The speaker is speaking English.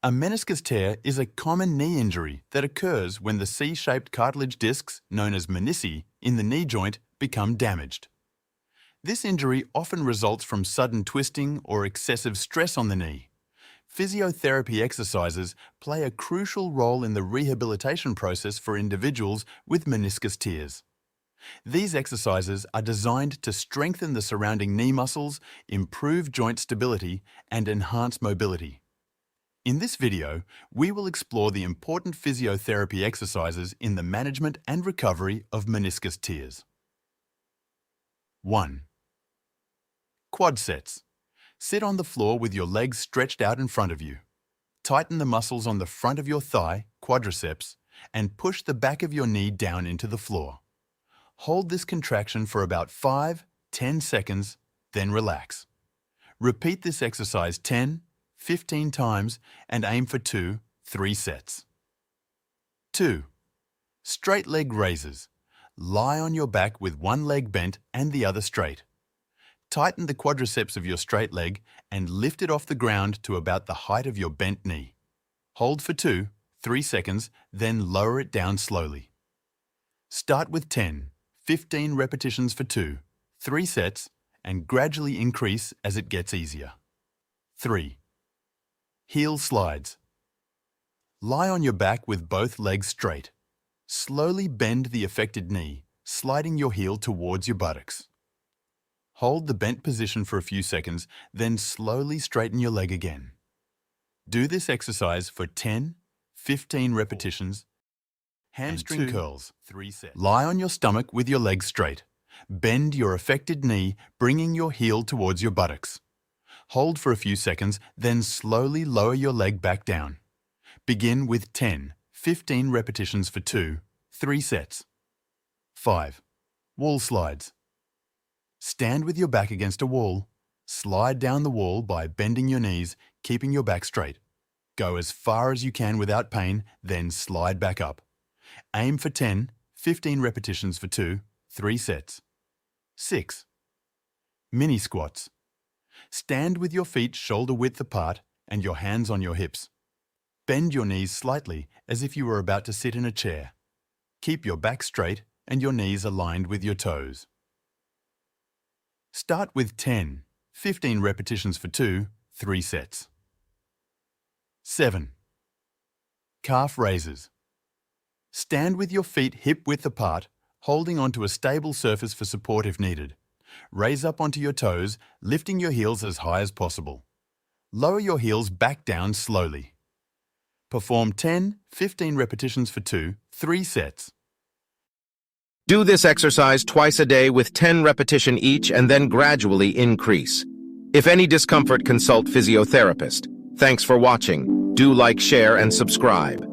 A meniscus tear is a common knee injury that occurs when the C-shaped cartilage discs, known as menisci, in the knee joint become damaged. This injury often results from sudden twisting or excessive stress on the knee. Physiotherapy exercises play a crucial role in the rehabilitation process for individuals with meniscus tears. These exercises are designed to strengthen the surrounding knee muscles, improve joint stability, and enhance mobility. In this video, we will explore the important physiotherapy exercises in the management and recovery of meniscus tears. 1. Quad sets. Sit on the floor with your legs stretched out in front of you. Tighten the muscles on the front of your thigh, quadriceps, and push the back of your knee down into the floor. Hold this contraction for about 5-10 seconds, then relax. Repeat this exercise 10-15 times and aim for 2-3 sets. 2. Straight leg raises. Lie on your back with one leg bent and the other straight. Tighten the quadriceps of your straight leg and lift it off the ground to about the height of your bent knee. Hold for 2-3 seconds, then lower it down slowly. Start with 10-15 repetitions for 2-3 sets and gradually increase as it gets easier. 3. Heel slides. Lie on your back with both legs straight. Slowly bend the affected knee, sliding your heel towards your buttocks. Hold the bent position for a few seconds, then slowly straighten your leg again. Do this exercise for 10-15 repetitions. Hamstring curls. 3 sets. Lie on your stomach with your legs straight. Bend your affected knee, bringing your heel towards your buttocks. Hold for a few seconds, then slowly lower your leg back down. Begin with 10-15 repetitions for 2-3 sets. 5. Wall slides. Stand with your back against a wall. Slide down the wall by bending your knees, keeping your back straight. Go as far as you can without pain, then slide back up. Aim for 10-15 repetitions for 2-3 sets. 6. Mini squats. Stand with your feet shoulder width apart and your hands on your hips. Bend your knees slightly as if you were about to sit in a chair. Keep your back straight and your knees aligned with your toes. Start with 10-15 repetitions for 2-3 sets. 7. Calf raises. Stand with your feet hip-width apart, holding onto a stable surface for support if needed. Raise up onto your toes, lifting your heels as high as possible. Lower your heels back down slowly. Perform 10-15 repetitions for 2-3 sets. Do this exercise twice a day with 10 repetitions each and then gradually increase. If any discomfort, consult physiotherapist. Thanks for watching. Do like, share, and subscribe.